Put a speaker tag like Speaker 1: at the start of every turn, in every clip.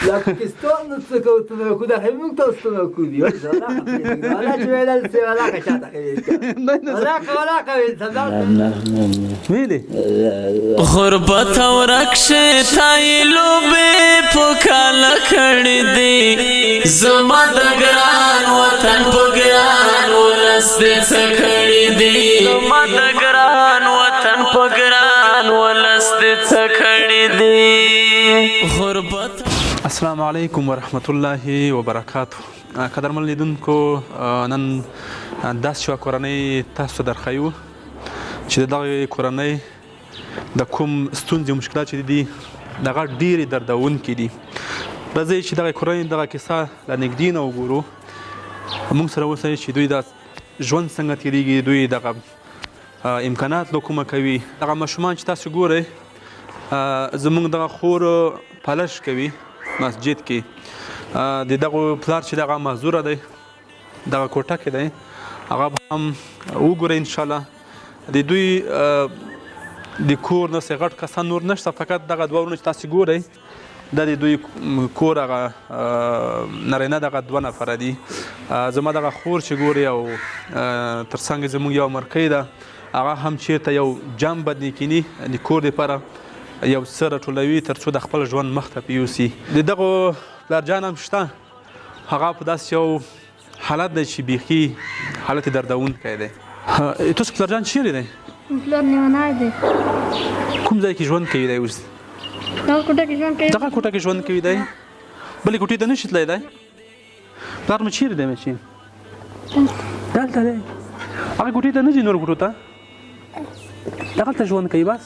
Speaker 1: La questione non si continua con la hemuta sto con io. Alla cioè se la cacciata che ولا قوي
Speaker 2: ویلې
Speaker 3: غربت او رکشه تایلو به پکاله کړی دی زما د ګران وطن په ګران ولس دې څه کړی دی زما د ګران وطن په ګران ولس دې څه کړی دی غربت.
Speaker 2: السلام علیکم ورحمت الله وبرکاته. قدرمن لیدونکو، نن داسې یوه کورنۍ تاسو ته درښیو چې د دغې کورنۍ د کوم ستونزې او مشکلات چې دي دغه ډېرې دردونکي دي. راځئ چې دغې کورنۍ دغه کیسه له نږدې نه وګورو، موږ سره اوسئ چې دوی دا ژوند څنګه تېرېږي، دوی دغه امکانات له کومه کوي. دغه ماشومان چې تاسو ګورئ، زموږ دغه خور پالش کوي مسجد کې. د دغه پلار چې دغه معذوره دی، دغه کوټه کې دی، هغه به هم وګورئ انشاءالله. د دوی د کور نه غټ کسان نور نشته، فقط دغه دوه ورونه چې تاسې ګورئ دا د دوی کور هغه نارینه دغه دوه نفره دي. زما دغه خور چې ګورئ او تر څنګ زموږ یوه مرکۍ ده، هغه هم چېرته یو جام بدنې کیني د کور دپاره یو څه راټولوي تر څو د خپل ژوند مخ ته یوسي. د دغو پلارجان هم شته، هغه په داسې یو حالت دی چې بیخي حالت یې دردونکی دی. تاسو پلارجان چیرې دی؟
Speaker 4: پلار لیونی دی.
Speaker 2: کوم ځای کې ژوند کوي دی اوس؟
Speaker 4: دغه کوټه کې ژوند کوي.
Speaker 2: دغه کوټه کې ژوند کوي دی؟ بلې کوټې ته نه شي تللی دی؟ پلار مو چیرې دی مچې؟ دلته دی. هغه کوټې ته نه ځي نورو کوټو ته؟ دغلته ژوند کوي بس؟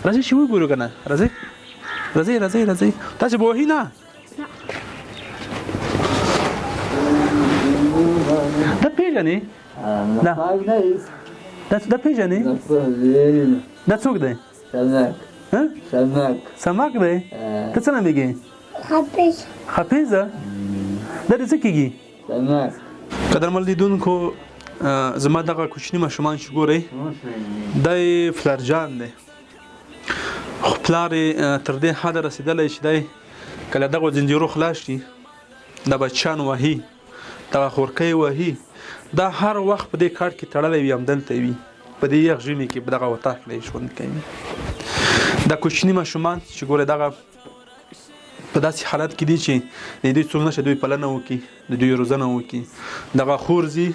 Speaker 2: راځئ چې وګورو که نه. راځئ راځئ راځئ راځئ. تاسې به وهي نه؟ دا پېژنې؟ دا پېژنې؟ دا څوک دی؟ سمک دی؟ ته څه نومېږې؟ حفیظه؟ دا دې څه کېږي؟ قدرمن لیدونکو، زما دغه کوچني ماشومان چې ګورئ، دا یې پلارجان دی. خو پلار یې تر دې حده رسېدلی چې دی که له دغو زنجیرو خلاص شي، دا بچیان وهي، دغه خورکۍ وهي، دا هر وخت په دې کاټ کې تړلی وي، همدلته وي، په دې یخ ژمي کې په دغه وطاق کې ژوند کوي. دا کوچني ماشومان چې ګورئ دغه په داسې حالت کې دي چې د دوی څوک نشته دوی پالنه وکړي، د دوی روزنه وکړي. دغه خور ځي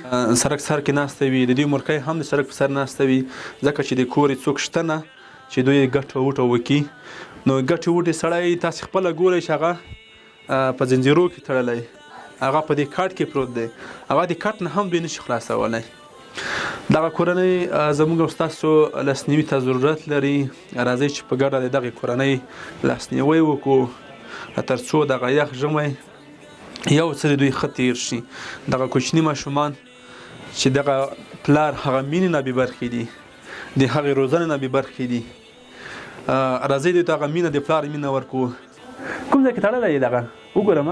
Speaker 2: سړک سر کې ناسته وي، د دوی مورکۍ هم د سړک په سر ناسته وي، ځکه چې د کور یې څوک شته نه چې دوی ګټه وټه وکړي. نو ګټې وټې سړی تاسې خپله ګورئ چې هغه په زنځیرو کې تړلی، هغه په دې کاټ کې پروت دی، هغه د کاټ نه هم دوی نشي خلاصولی. دغه کورنۍ زموږ او ستاسو لاسنیوي ته ضرورت لري. راځئ چې په ګډه د دغې کورنۍ لاسنیوی وکړو تر څو دغه یخ ژمی یو څه د دوی ښه تېر شي. دغه کوچني ماشومان چې دغه پلار هغه مینې نه بې برخې دي، د هغې روزنې نه بې برخې دي. راځئ دوی ته هغه مینه د پلار مینه ورکړو. کوم ځای کې تړلی یې دغه وګورم؟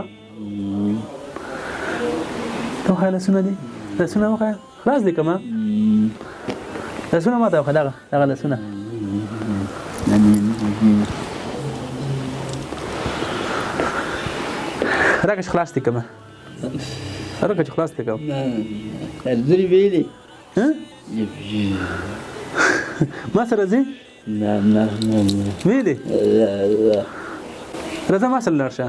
Speaker 2: ته وښیه لاسونه دي، لاسونه وښیه، خلاص دي که ما لاسونه ما ته وښیه، دغه لاسونه راکړه چې خلاص دي که ما راکړه چې خلاص دي که
Speaker 1: درځري ویلې
Speaker 2: ما سره ځې؟ ویلې راځه ما سره لاړ شه.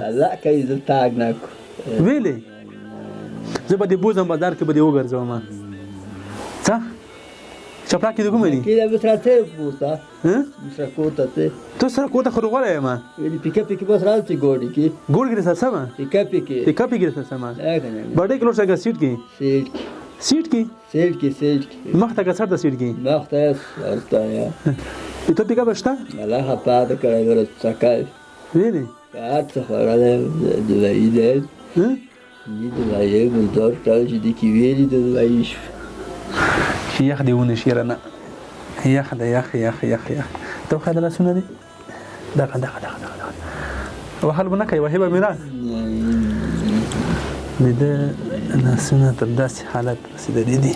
Speaker 2: ویلې زه به دې بوځم بازار کې به دې وګرځوم. څه چپړه کې دې کومه دي؟ تو سره کوته خو غوره یم.
Speaker 1: پیکاپی کې بس راځي ګوډي کې
Speaker 2: دې سره سمه پیکاپی کې دې سره سمه بډې کې لوټ څنګه سیټ کې مخ ته که سر ته سیټ کې ته پیکاپ شته؟ ویلې چې یخ دې ونشي رانه، یخ ده یخ یخ یخ یخ. ته وښیه د لاسونه دي دغه وهل به نه کوي، وهې به مې نه. د ده لاسونه تر داسې حالت رسېدلي دي.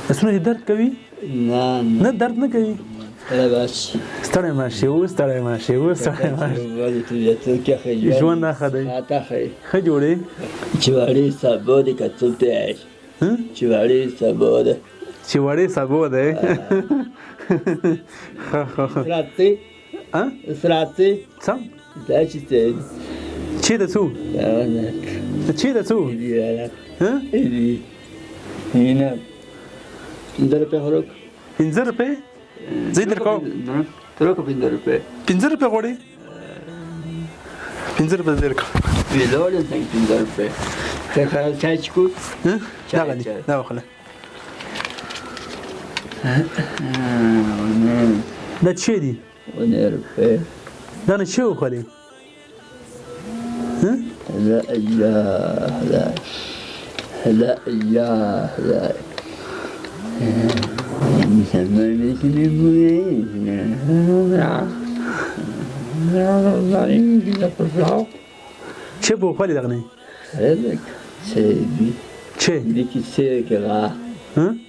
Speaker 2: لاسونه دې درد کوي؟ نه درد نه کوي. ستړی ماشي اوس ستړی ماشي اوس ستړی ماشي ژوند ښه دی ښه جوړې
Speaker 1: چې وړې سبو دی که څوک دی چې وړې سبو دی
Speaker 2: چې وړې سبو دی
Speaker 1: سراتې سراتې
Speaker 2: څه
Speaker 1: دا چې څه
Speaker 2: چېرته څو چېرته څو
Speaker 1: هنا 5 روپۍ هروک
Speaker 2: 5 روپۍ زه یې درکوم
Speaker 1: تروکه 5 روپۍ
Speaker 2: 5 روپۍ غواړې 5 روپۍ زه درکوم
Speaker 1: ویلوړې څنګه 5 روپۍ ته چای چکو
Speaker 2: دغه دي دا واخله دا څه دي
Speaker 1: 1 روپۍ
Speaker 2: دا نه څه وخورې
Speaker 1: لا إله لا لا إله لا
Speaker 2: چه بخوری دغنه؟
Speaker 1: هذاك سيدي
Speaker 2: چه؟
Speaker 1: ديك السيرك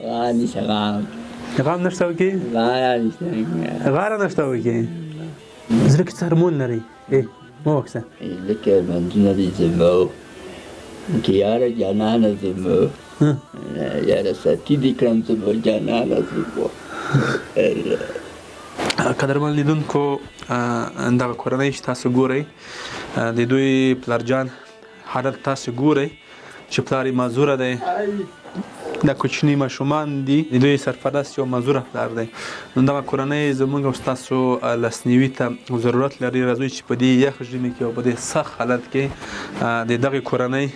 Speaker 1: غاني شغام
Speaker 2: غام نشتاوي کی؟
Speaker 1: غاني
Speaker 2: غاره نشتاوي کی؟ زرك هرمون لري ايه مو وكسه
Speaker 1: لك المنزل دي زمو كيارا جانانا زمو يا رساتي دي كرام زمو جانانا زمو
Speaker 2: قدرمن لیدونکو دغه کورنۍ چې تاسو ګورئ د دوی پلارجان حالت تاسو ګورئ چې پلار یې معذوره دی دا کوچني ماشومان دي د دوی سرپرست یو معذوره پلار دی نو دغه کورنۍ زموږ او ستاسو لاسنیوي ته ضرورت لري راځئ چې په دې یخ ژمي کې او په دې سخت حالت کې د دغې کورنۍ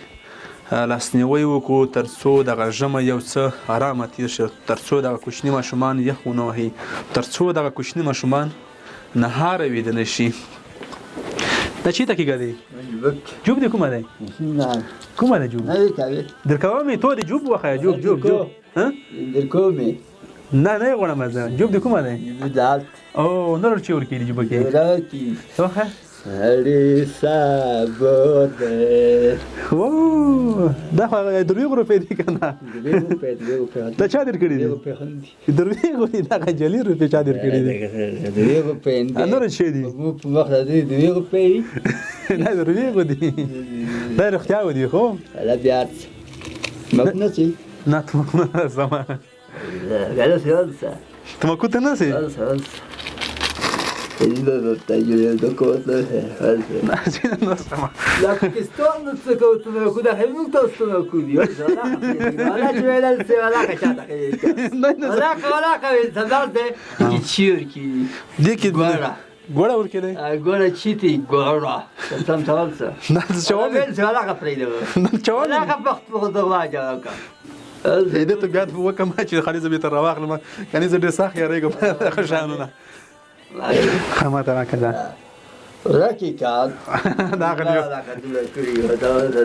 Speaker 2: لاسنیوی وکړو تر څو دغه ژمی یو څه ارامه تیر شي تر څو دغه کوچني ماشومان یخ ونه وهي تر څو دغه کوچني ماشومان نهاره ویده نه شي دا چېرته کېږه دی جوب دی کومه دی کومه دی جوب درکوم یې تو دی جوب وښیه جوب جوب جوب
Speaker 1: درکوم یې
Speaker 2: نه نه یې غواړم زه جوب دی کومه دی او نور چې ورکړي جوبه کې وښه
Speaker 1: هرې سبو دی
Speaker 2: دا خو درویغ روپۍ دی که نه دا چا در کړي دي درویغ دي دغه جعلي روپۍ چا در کړي دي نور څه دي
Speaker 1: په وخت دی درویغ روپۍ
Speaker 2: نه درویغ دي دا رښتیا دي خو
Speaker 1: لا بیا مکنه
Speaker 2: نه ته مکنه سما
Speaker 1: غلا سیاسه
Speaker 2: ته مکنه نه سي
Speaker 1: La questione è che tu non hai venuto a stare qui, io non la ci vedo se la cacciata che la che andate di circhi
Speaker 2: di che guarda ورکړي
Speaker 1: ګوره چیتي ګوره سم تاسو
Speaker 2: نه چوال
Speaker 1: څه لا کا پریدو
Speaker 2: چوال
Speaker 1: لا کا وخت په دوا جاکا
Speaker 2: زه دې ته بیا وکم چې خالي زبې تر راغلم کني زه ډېر سخت یارېږم خشانونه خامات را کړه
Speaker 1: راکی کار
Speaker 2: دا غلیو
Speaker 1: دا کډول کړی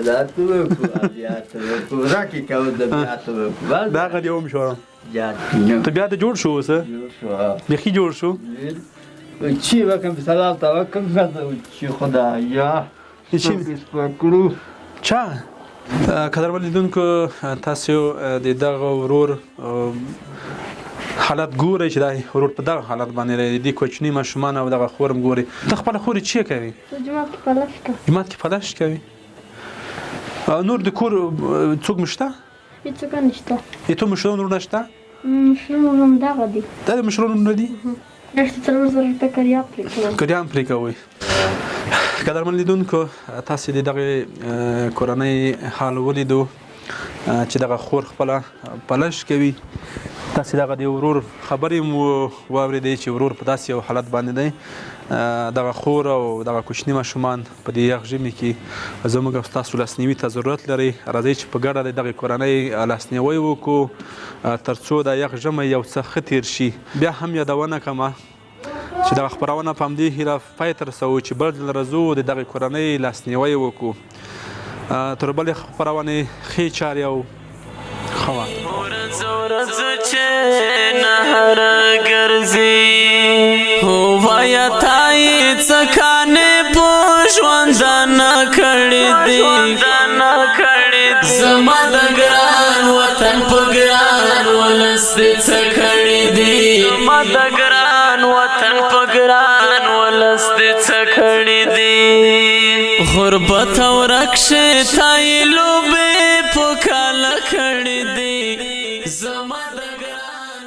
Speaker 1: دا ته بیا ته راکی کاو د بیا ته
Speaker 2: دا غلیو مشو
Speaker 1: یا
Speaker 2: ته بیا ته جوړ شو اوسه بخي جوړ شو
Speaker 1: چې وکم په سلام تا وکم چې خدایا
Speaker 2: چې
Speaker 1: سپکړو
Speaker 2: چا قدرمن لیدونکو تاسو د دغه ورور حالت ګوري چې دا ورور په دغه حالت باندې لري د کوچني ماشومان او دغه خورم ګوري ته خپل خوري چی کوي
Speaker 4: جمعه کې پلاش کوي
Speaker 2: جمعه کې پلاش کوي نور د کور څوک مشته
Speaker 4: هیڅوک نشته
Speaker 2: ته مشرون نور نشته
Speaker 4: مشرون دغه دي
Speaker 2: دا مشرون نه دي
Speaker 4: نشته 3 روپۍ کریام
Speaker 2: پرې کوي قدرمن لیدونکو تاسو د دغه کورنۍ حال ولیدو چې دغه خور خپل پلاش کوي تاسو دغه د ورور خبرې مو واورېدې چې ورور په داسې یو حالت باندې دی دغه خور او دغه کوچني ماشومان په دې یخ ژمي کې زموږ او ستاسو لاسنیوي ته ضرورت لري راځئ چې په ګډه د دغې کورنۍ لاسنیوی وکړو تر څو د یخ ژمی یو څه ښه تېر شي بیا هم یادونه کومه چې دغه خپرونه په همدې هیله پای ته رسوو چې بل ځل راځو د دغې کورنۍ لاسنیوی وکړو تر بلې خپرونې ښې چارې او ښه
Speaker 3: ورځ چې نهر ګرځي وایا تای څکانې په ژوند نه کړې دي زما د ګران وطن په ګران ولس دې څه کړې دي زما د ګران ګران وطن په ګران ولس دې څه کړي دي غربت او رکشه تای لوبې په کاله کړي دي